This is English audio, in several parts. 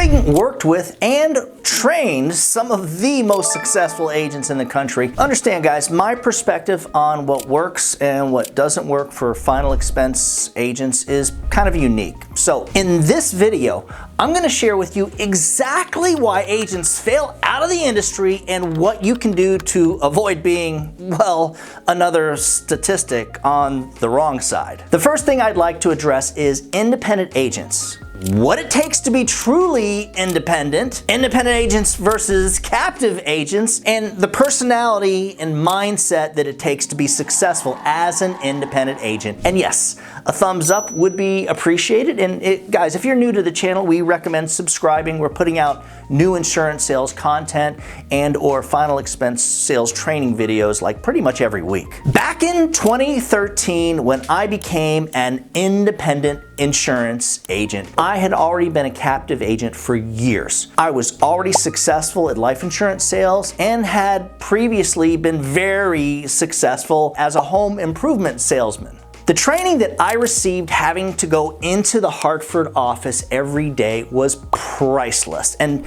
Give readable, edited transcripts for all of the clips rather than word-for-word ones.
Having worked with and trained some of the most successful agents in the country, understand guys, my perspective on what works and what doesn't work for final expense agents is kind of unique. So in this video, I'm going to share with you exactly why agents fail out of the industry and what you can do to avoid being, well, another statistic on the wrong side. The first thing I'd like to address is independent agents. What it takes to be truly independent agents versus captive agents, and the personality and mindset that it takes to be successful as an independent agent. And yes, a thumbs up would be appreciated. And guys, if you're new to the channel, we recommend subscribing. We're putting out new insurance sales content and or final expense sales training videos like pretty much every week. Back in 2013, when I became an independent insurance agent, I had already been a captive agent for years. I was already successful at life insurance sales and had previously been very successful as a home improvement salesman. The training that I received having to go into the Hartford office every day was priceless. And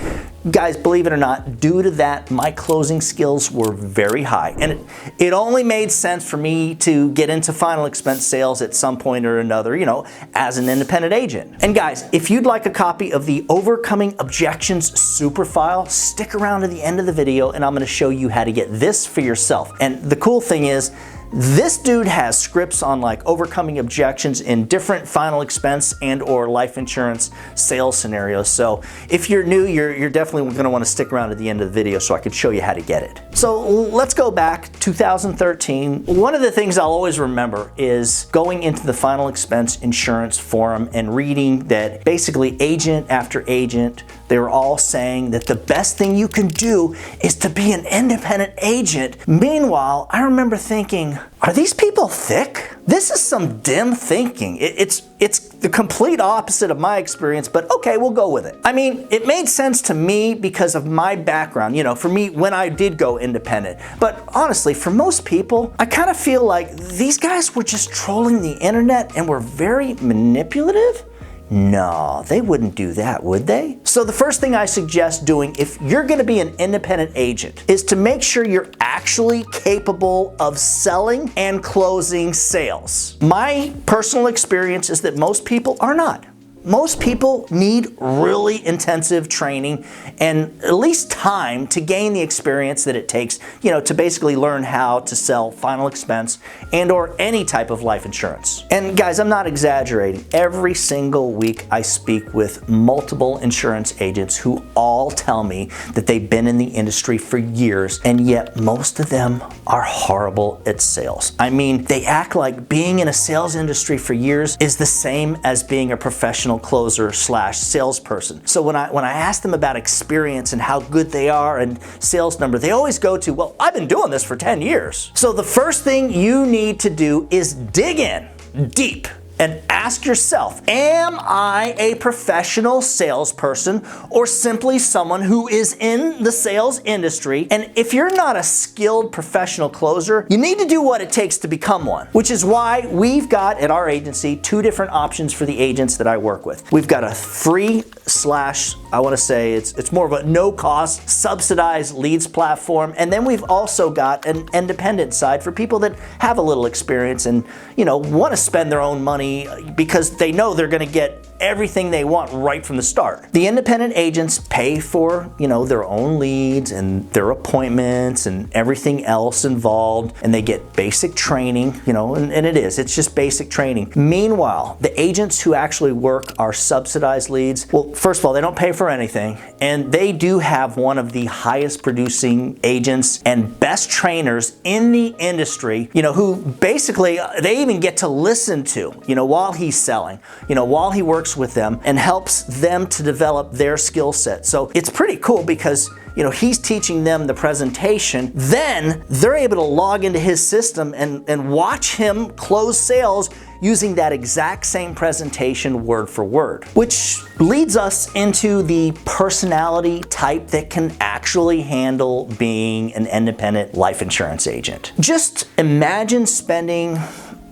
guys, believe it or not, due to that, my closing skills were very high. And it only made sense for me to get into final expense sales at some point or another, you know, as an independent agent. And guys, if you'd like a copy of the Overcoming Objections super file, stick around to the end of the video and I'm going to show you how to get this for yourself. And the cool thing is, this dude has scripts on like overcoming objections in different final expense and or life insurance sales scenarios. So if you're new, you're definitely going to want to stick around at the end of the video so I can show you how to get it. So let's go back 2013. One of the things I'll always remember is going into the final expense insurance forum and reading that basically agent after agent, they were all saying that the best thing you can do is to be an independent agent. Meanwhile, I remember thinking, are these people thick? This is some dim thinking. It's the complete opposite of my experience, but okay, we'll go with it. I mean, it made sense to me because of my background, you know, for me when I did go independent. But honestly, for most people, I kind of feel like these guys were just trolling the internet and were very manipulative. No, they wouldn't do that, would they? So the first thing I suggest doing if you're gonna be an independent agent is to make sure you're actually capable of selling and closing sales. My personal experience is that most people are not. Most people need really intensive training and at least time to gain the experience that it takes, you know, to basically learn how to sell final expense and or any type of life insurance. And guys, I'm not exaggerating. Every single week I speak with multiple insurance agents who all tell me that they've been in the industry for years, and yet most of them are horrible at sales. I mean, they act like being in a sales industry for years is the same as being a professional closer slash salesperson. So when I ask them about experience and how good they are and sales number, they always go to, well, I've been doing this for 10 years. So the first thing you need to do is dig in deep and ask yourself, am I a professional salesperson or simply someone who is in the sales industry? And if you're not a skilled professional closer, you need to do what it takes to become one, which is why we've got at our agency two different options for the agents that I work with. We've got a free slash, I want to say it's more of a no cost subsidized leads platform. And then we've also got an independent side for people that have a little experience and, you know, want to spend their own money because they know they're going to get everything they want right from the start. The independent agents pay for, you know, their own leads and their appointments and everything else involved, and they get basic training, you know, and it's just basic training. Meanwhile, the agents who actually work our subsidized leads, well, first of all, they don't pay for anything, and they do have one of the highest producing agents and best trainers in the industry, you know, who basically they even get to listen to, you know, while he's selling, you know, while he works with them and helps them to develop their skill set. So it's pretty cool because, you know, he's teaching them the presentation, then they're able to log into his system and watch him close sales using that exact same presentation word for word, which leads us into the personality type that can actually handle being an independent life insurance agent. Just imagine spending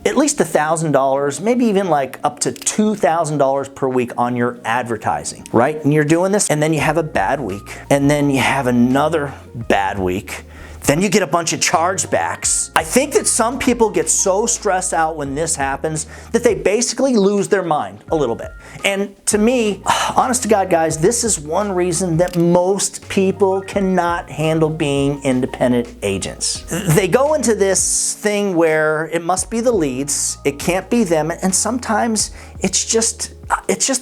at least $1,000, maybe even like up to $2,000 per week on your advertising, right? And you're doing this, and then you have a bad week, and then you have another bad week. Then you get a bunch of chargebacks. I think that some people get so stressed out when this happens that they basically lose their mind a little bit. And to me, honest to God, guys, this is one reason that most people cannot handle being independent agents. They go into this thing where it must be the leads, it can't be them, and sometimes it's just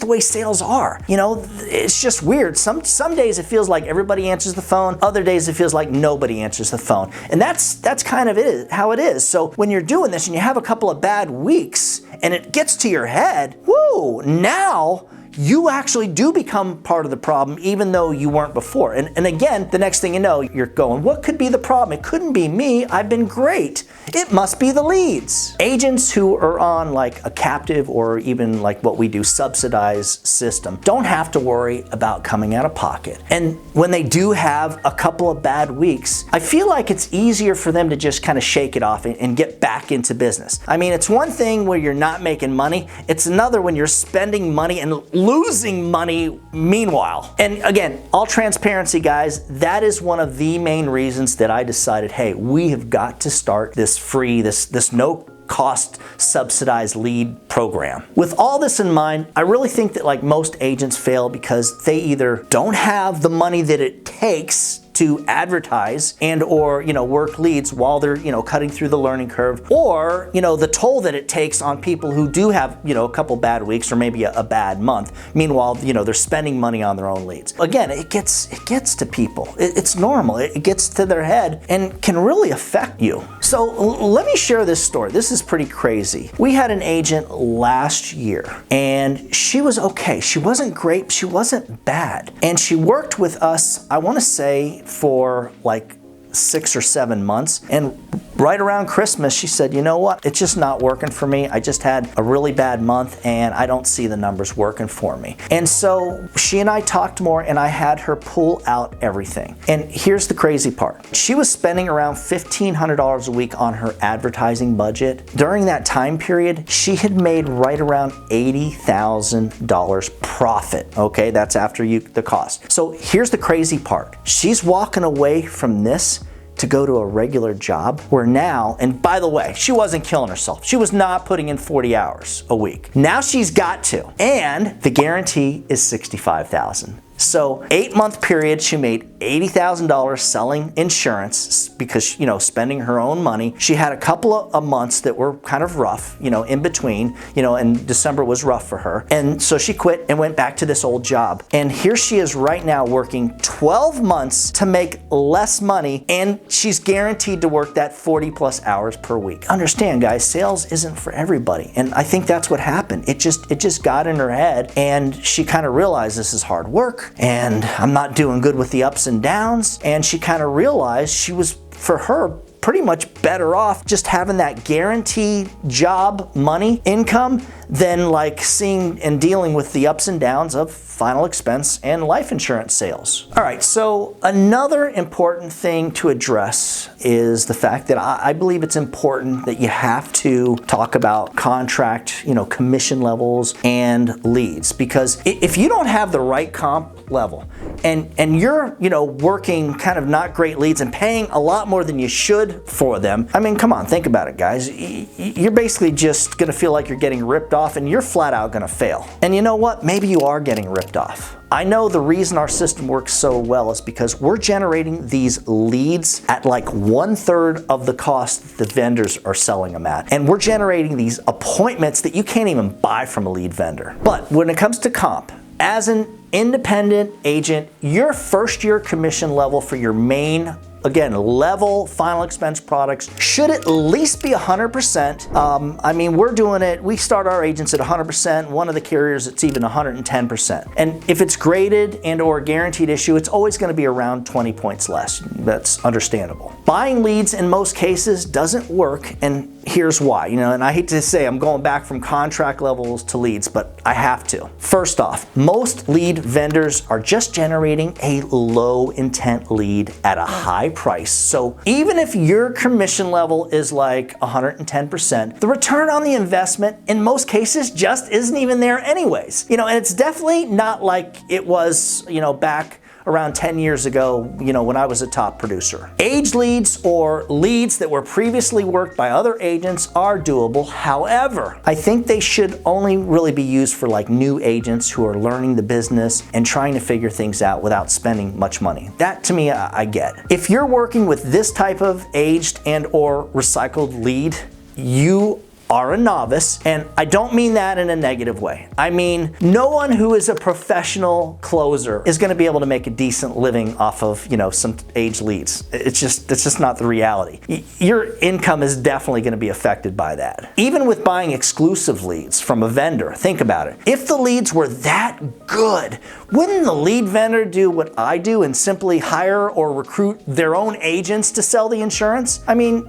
the way sales are. You know, it's just weird. Some days it feels like everybody answers the phone. Other days it feels like nobody answers the phone. And that's kind of how it is. So when you're doing this and you have a couple of bad weeks and it gets to your head, whoo, now you actually do become part of the problem even though you weren't before. And again, the next thing you know, you're going, what could be the problem? It couldn't be me. I've been great. It must be the leads. Agents who are on like a captive or even like what we do, subsidized system, don't have to worry about coming out of pocket. And when they do have a couple of bad weeks, I feel like it's easier for them to just kind of shake it off and get back into business. I mean, it's one thing where you're not making money. It's another when you're spending money and losing money meanwhile. And again, all transparency, guys, that is one of the main reasons that I decided, hey, we have got to start this free, this no cost subsidized lead program. With all this in mind, I really think that like most agents fail because they either don't have the money that it takes to advertise and or work leads while they're cutting through the learning curve, or the toll that it takes on people who do have a couple bad weeks or maybe a bad month. Meanwhile, they're spending money on their own leads. Again, it gets to people. It's normal. It gets to their head and can really affect you. So let me share this story. This is pretty crazy. We had an agent last year and she was okay. She wasn't great. She wasn't bad. And she worked with us, I want to say, for like 6 or 7 months. And right around Christmas, she said, you know what? It's just not working for me. I just had a really bad month and I don't see the numbers working for me. And so she and I talked more and I had her pull out everything. And here's the crazy part. She was spending around $1,500 a week on her advertising budget. During that time period, she had made right around $80,000 profit. Okay, that's after the cost. So here's the crazy part. She's walking away from this to go to a regular job where now, and by the way, she wasn't killing herself. She was not putting in 40 hours a week. Now she's got to, and the guarantee is $65,000. So 8-month period, she made $80,000 selling insurance because, spending her own money. She had a couple of months that were kind of rough, in between, and December was rough for her. And so she quit and went back to this old job. And here she is right now working 12 months to make less money, and she's guaranteed to work that 40 plus hours per week. Understand, guys, sales isn't for everybody. And I think that's what happened. It just got in her head and she kind of realized this is hard work. And I'm not doing good with the ups and downs. And she kind of realized she was, for her, pretty much better off just having that guaranteed job money income than like seeing and dealing with the ups and downs of final expense and life insurance sales. All right, so another important thing to address is the fact that I believe it's important that you have to talk about contract, commission levels and leads, because if you don't have the right comp level and you're, working kind of not great leads and paying a lot more than you should for them, I mean, come on, think about it, guys. You're basically just gonna feel like you're getting ripped off and you're flat out gonna fail. And you know what? Maybe you are getting ripped off. I know the reason our system works so well is because we're generating these leads at like 1/3 of the cost the vendors are selling them at. And we're generating these appointments that you can't even buy from a lead vendor. But when it comes to comp, as an independent agent, your first year commission level for your main, again, level final expense products should at least be 100%. I mean, we're doing it, we start our agents at 100%. One of the carriers, it's even 110%. And if it's graded and or guaranteed issue, it's always gonna be around 20 points less. That's understandable. Buying leads in most cases doesn't work, and here's why, and I hate to say I'm going back from contract levels to leads, but I have to. First off, most lead vendors are just generating a low intent lead at a high price. So even if your commission level is like 110%, the return on the investment in most cases just isn't even there anyways. And it's definitely not like it was, back around 10 years ago, when I was a top producer. Aged leads or leads that were previously worked by other agents are doable. However, I think they should only really be used for like new agents who are learning the business and trying to figure things out without spending much money. That to me, I get. If you're working with this type of aged and or recycled lead, you are a novice, and I don't mean that in a negative way. I mean, no one who is a professional closer is going to be able to make a decent living off of, some aged leads. It's just not the reality. Your income is definitely going to be affected by that. Even with buying exclusive leads from a vendor, think about it. If the leads were that good, wouldn't the lead vendor do what I do and simply hire or recruit their own agents to sell the insurance? I mean,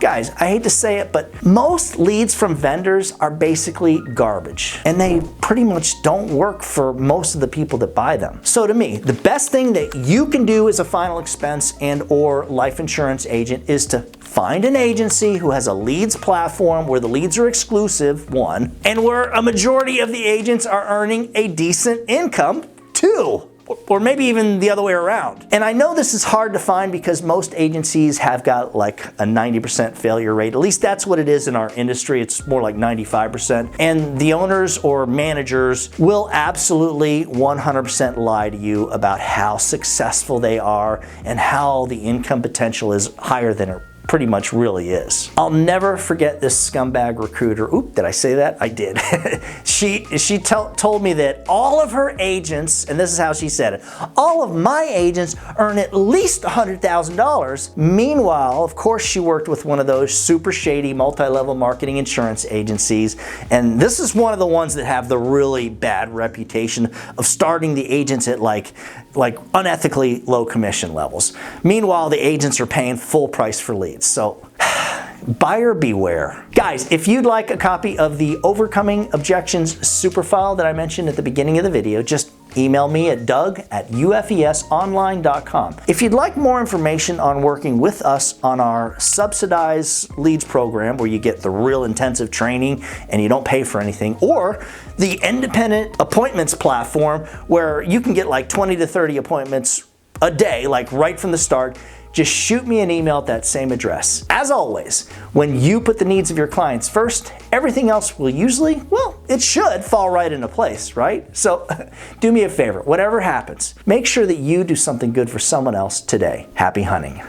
guys, I hate to say it, but most leads from vendors are basically garbage, and they pretty much don't work for most of the people that buy them. So to me, the best thing that you can do as a final expense and or life insurance agent is to find an agency who has a leads platform where the leads are exclusive, one, and where a majority of the agents are earning a decent income, two. Or maybe even the other way around. And I know this is hard to find because most agencies have got like a 90% failure rate. At least that's what it is in our industry. It's more like 95%. And the owners or managers will absolutely 100% lie to you about how successful they are and how the income potential is higher than it pretty much really is. I'll never forget this scumbag recruiter. Oop, did I say that? I did. She told me that all of her agents, and this is how she said it, all of my agents earn at least $100,000. Meanwhile, of course, she worked with one of those super shady multi-level marketing insurance agencies, and this is one of the ones that have the really bad reputation of starting the agents at like unethically low commission levels. Meanwhile, the agents are paying full price for leads. So buyer beware. Guys, if you'd like a copy of the Overcoming Objections super file that I mentioned at the beginning of the video, just email me at doug@ufesonline.com. If you'd like more information on working with us on our subsidized leads program, where you get the real intensive training and you don't pay for anything, or the independent appointments platform where you can get like 20 to 30 appointments a day, like right from the start, just shoot me an email at that same address. As always, when you put the needs of your clients first, everything else will usually, well, it should fall right into place, right? So do me a favor, whatever happens, make sure that you do something good for someone else today. Happy hunting.